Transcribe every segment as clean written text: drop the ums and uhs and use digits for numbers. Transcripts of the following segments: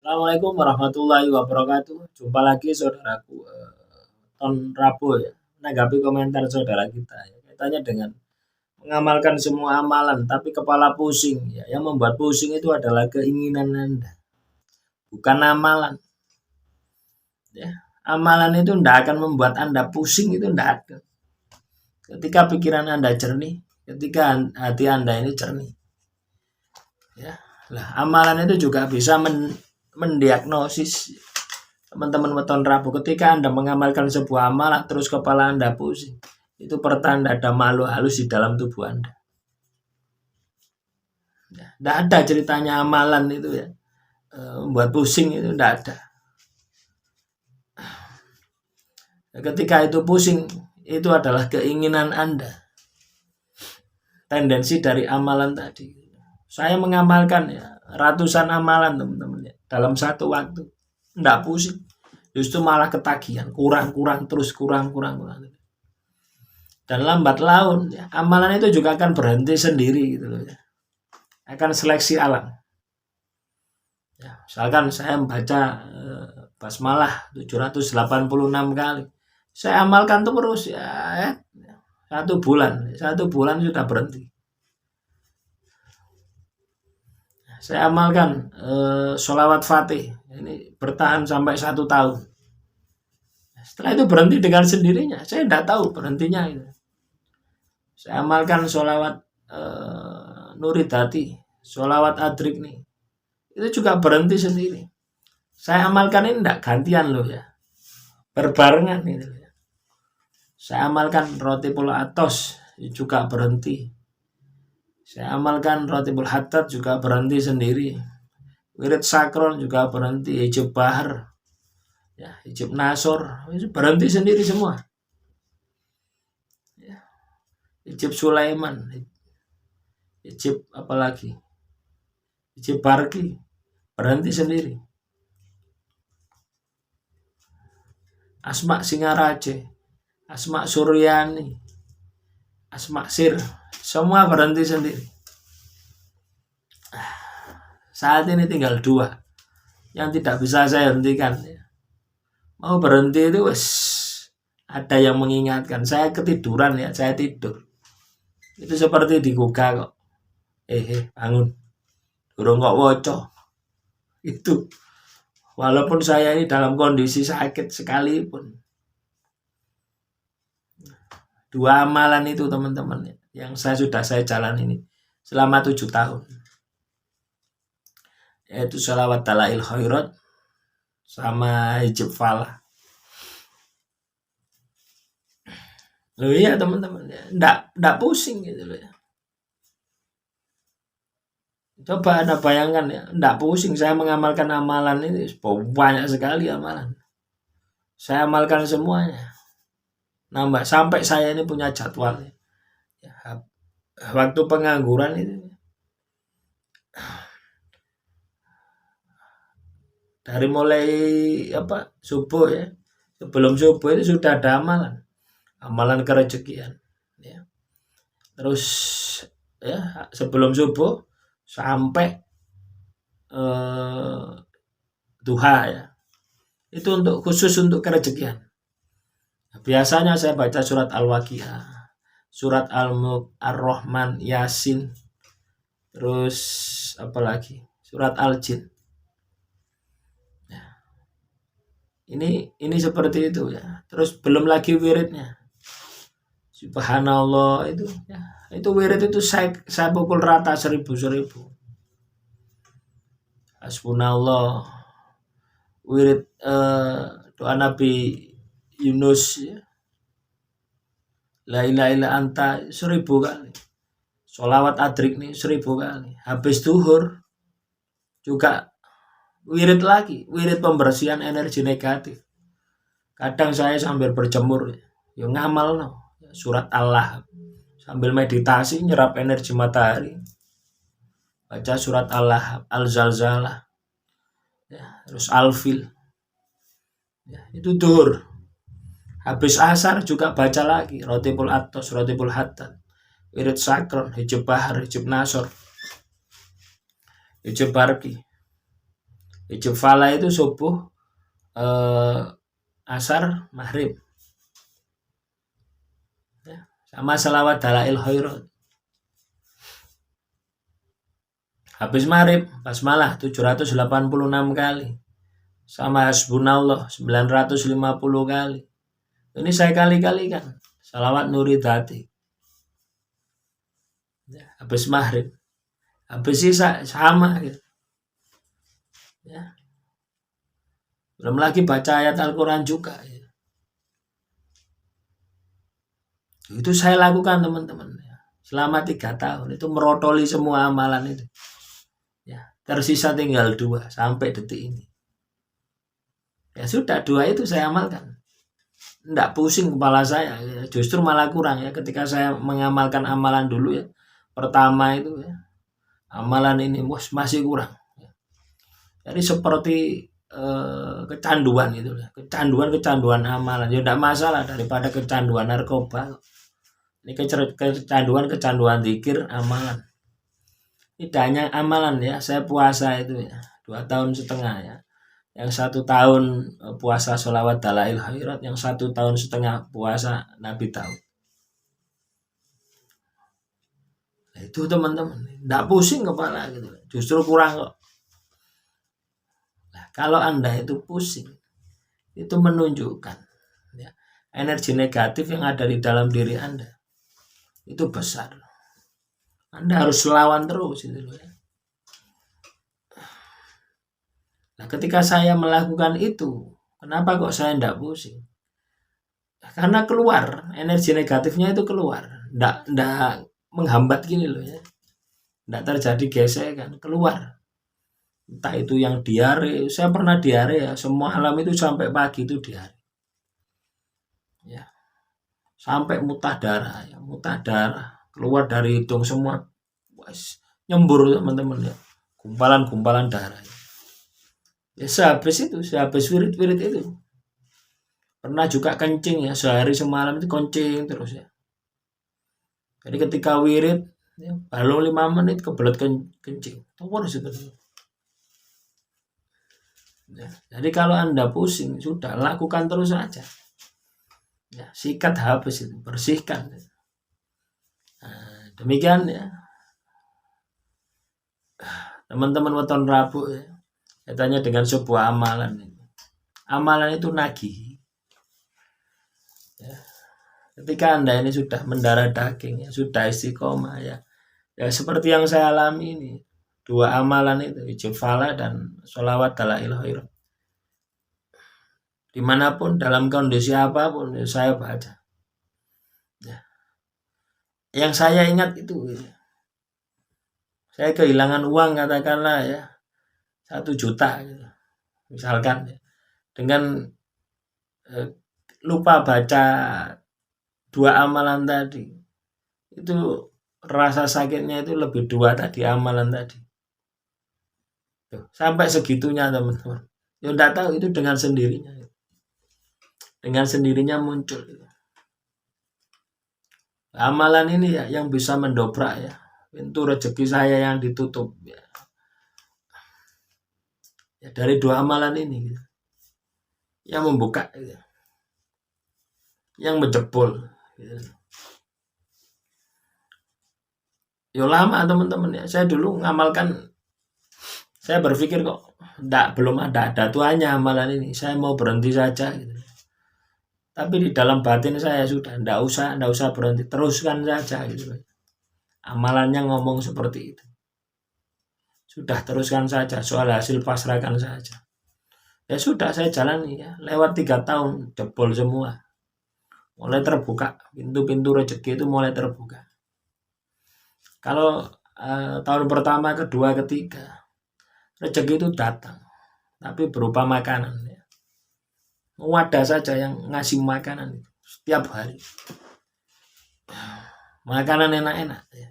Assalamualaikum warahmatullahi wabarakatuh. Jumpa lagi saudaraku, Ton Rabu ya, menanggapi komentar saudara kita ya, kaitannya dengan mengamalkan semua amalan tapi kepala pusing ya, yang membuat pusing itu adalah keinginan Anda, bukan amalan ya. Amalan itu tidak akan membuat Anda pusing, itu tidak ada. Ketika pikiran Anda jernih, ketika hati Anda ini jernih ya. Lah, amalan itu juga bisa mendiagnosis teman-teman weton Rabu. Ketika Anda mengamalkan sebuah amalan terus kepala Anda pusing, itu pertanda ada makhluk halus di dalam tubuh Anda. Tidak ada ceritanya amalan itu ya, membuat pusing, itu tidak ada. Ketika itu pusing, itu adalah keinginan Anda, tendensi dari amalan tadi. Saya mengamalkan ya ratusan amalan teman-teman ya, dalam satu waktu, tidak pusing, justru malah ketagihan, kurang terus kurang. Dan lambat laun ya, amalan itu juga akan berhenti sendiri gitu loh ya. Akan seleksi alam. Ya, misalkan saya membaca basmalah 786 kali. Saya amalkan terus ya, satu bulan sudah berhenti. Saya amalkan sholawat fatih, ini bertahan sampai 1 tahun. Setelah itu berhenti dengan sendirinya, saya tidak tahu berhentinya itu. Saya amalkan sholawat Nuridati, sholawat Adrik nih, itu juga berhenti sendiri. Saya amalkan ini tidak gantian loh ya, berbarengan itu ya. Saya amalkan Rotibul Atos juga berhenti. Saya amalkan Rotibul Haddad juga berhenti sendiri. Wirid Sakron juga berhenti. Hijab Bahar, ya, Hijab Nasor, itu berhenti sendiri semua. Ya. Hijab Sulaiman, Hijab apalagi, Hijab Barki, berhenti sendiri. Asma Singaraje, Asma Suryani, Asma Sir, semua berhenti sendiri. Saat ini tinggal 2 yang tidak bisa saya hentikan. Mau berhenti itu ada yang mengingatkan. Saya ketiduran ya, saya tidur. Itu seperti digugah kok. Bangun. Durung kok woco. Itu. Walaupun saya ini dalam kondisi sakit sekalipun. 2 amalan itu teman-teman yang saya jalan ini selama 7 tahun. Yaitu sholawat Dalail Khairat sama Hijab Falah. Loh iya teman-teman, enggak pusing gitu loh ya. Coba Anda bayangkan ya, enggak pusing saya mengamalkan amalan ini, banyak sekali amalan. Saya amalkan semuanya. Nambah sampai saya ini punya jadwal. Ya, waktu pengangguran itu dari mulai subuh ya, sebelum subuh itu sudah ada amalan kerezekian ya. Terus ya sebelum subuh sampai duha ya, itu khusus untuk kerezekian. Biasanya saya baca surat Al-Waqiah, surat Al-Mulk, Ar-Rahman, Yasin, terus apalagi surat Al-Jin. Ini seperti itu ya. Terus belum lagi wiridnya. Subhanallah itu ya. Itu wirid itu saya pukul rata 1000. Hasbunallah. Wirid doa Nabi Yunus ya. La ilaha illa anta 1000 kali. Sholawat Adrik nih 1000 kali. Habis duhur juga wirid lagi, wirid pembersihan energi negatif. Kadang saya sambil berjemur ya ngamal surat Allah sambil meditasi nyerap energi matahari, baca surat Allah, Al-Zalzalah ya, terus Al-Fil ya, itu duhur. Habis asar juga baca lagi Rotibul Atos, Rotibul Haddad, Wirid Sakron, Hijab Bahar, Hijab Nasor, Hijab Barki. Hijab fala itu subuh, asar, maghrib. Ya. Sama selawat dalail khairat. Habis maghrib, basmalah 786 kali. Sama hasbunallah 950 kali. Ini saya kali-kalikan. Salawat nuri dati. Ya, habis maghrib. Habis sisa sama gitu. Ya. Belum lagi baca ayat Al-Quran juga. Ya. Itu saya lakukan teman-teman. Ya. Selama 3 tahun. Itu merotoli semua amalan itu. Ya. Tersisa tinggal 2 sampai detik ini. Ya sudah, 2 itu saya amalkan. Tidak pusing kepala saya, ya. Justru malah kurang ya ketika saya mengamalkan amalan dulu ya. Pertama itu ya, amalan ini masih kurang. Ya. Jadi seperti kecanduan itu ya. Kecanduan amalan. Ya tidak masalah daripada kecanduan narkoba. Ini kecanduan zikir amalan. Tidak hanya amalan ya, saya puasa itu ya 2,5 tahun ya. Yang 1 tahun puasa sholawat dalail khairat, yang 1,5 tahun puasa Nabi Daud. Nah, itu teman-teman, tidak pusing kepala gitu, justru kurang kok. Nah, kalau Anda itu pusing, itu menunjukkan ya, energi negatif yang ada di dalam diri Anda itu besar. Anda harus lawan terus itu ya. Nah, ketika saya melakukan itu, kenapa kok saya tidak pusing? Karena keluar, energi negatifnya itu keluar. Tidak menghambat gini loh ya. Tidak terjadi gesekan, keluar. Entah itu yang diare, saya pernah diare ya, semua malam itu sampai pagi itu diare. Ya. Sampai muntah darah, ya, muntah darah. Keluar dari hidung semua. Nyembur teman-teman ya. Gumpalan-gumpalan darah. Ya sehabis wirid-wirid itu. Pernah juga kencing ya, sehari semalam itu kencing terus ya. Jadi ketika wirid, ya, baru 5 menit kebelet kencing. Terus itu. Ya, jadi kalau Anda pusing, sudah lakukan terus saja. Ya, sikat habis itu, bersihkan. Nah, demikian ya. Teman-teman weton Rabu ya. Katanya dengan sebuah amalan. Amalan itu nagih. Ya. Ketika Anda ini sudah mendarah daging, ya, sudah istiqomah ya. Ya seperti yang saya alami ini. 2 amalan itu, hijab fala dan sholawat dalail khairat. Dimanapun, dalam kondisi apapun, ya, saya baca. Ya. Yang saya ingat itu, ya. Saya kehilangan uang katakanlah ya 1 juta gitu. Misalkan ya. Dengan lupa baca 2 amalan tadi, itu rasa sakitnya itu lebih 2 tadi amalan tadi. Tuh, sampai segitunya teman-teman. Ya enggak tahu itu dengan sendirinya. Dengan sendirinya muncul. Amalan ini ya yang bisa mendobrak ya pintu rezeki saya yang ditutup ya. Ya dari 2 amalan ini gitu. Yang membuka gitu. Yang menjebol gitu. Ya lama teman-teman ya. Saya dulu ngamalkan, saya berpikir kok belum ada tuanya amalan ini. Saya mau berhenti saja gitu. Tapi di dalam batin saya sudah enggak usah berhenti, teruskan saja gitu. Amalannya ngomong seperti itu. Sudah teruskan saja, soal hasil pasrahkan saja. Ya sudah saya jalani ya. Lewat 3 tahun jebol semua. Mulai terbuka, pintu-pintu rezeki itu mulai terbuka. Kalau tahun pertama, kedua, ketiga, rezeki itu datang, tapi berupa makanan. Ya. Wadah saja yang ngasih makanan setiap hari. Makanan enak-enak. Ya.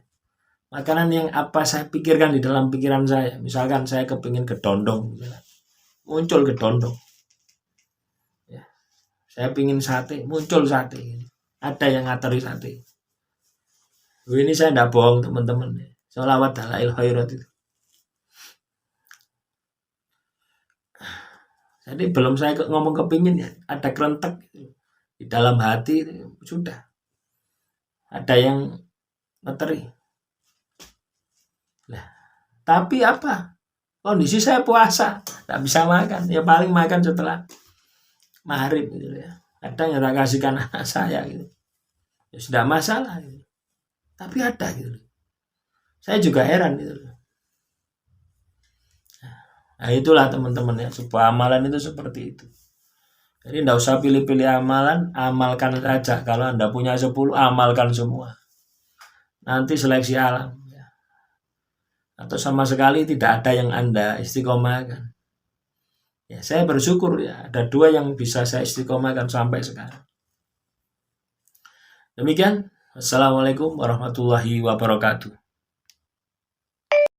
Makanan yang apa saya pikirkan di dalam pikiran saya. Misalkan saya kepingin gedondong, muncul gedondong. Ya. Saya pingin sate, muncul sate. Ada yang ngateri sate. Ini saya tidak bohong teman-teman. Sholawat dalail khairat itu. Jadi belum saya ngomong kepingin ya, ada kerentek gitu. Di dalam hati sudah ada yang ngeteri. Lah, tapi apa? Kondisi saya puasa, tak bisa makan. Ya paling makan setelah maghrib gitu ya. Kadang yang tak kasihkan anak saya gitu. Ya sudah masalah gitu. Tapi ada gitu. Saya juga heran gitu. Nah itulah teman-teman ya, sebuah amalan itu seperti itu. Jadi tidak usah pilih-pilih amalan, amalkan saja. Kalau Anda punya 10, amalkan semua. Nanti seleksi alam. Ya. Atau sama sekali tidak ada yang Anda istiqomahkan. Ya, saya bersyukur ya, ada 2 yang bisa saya istiqomahkan sampai sekarang. Demikian, Assalamualaikum warahmatullahi wabarakatuh.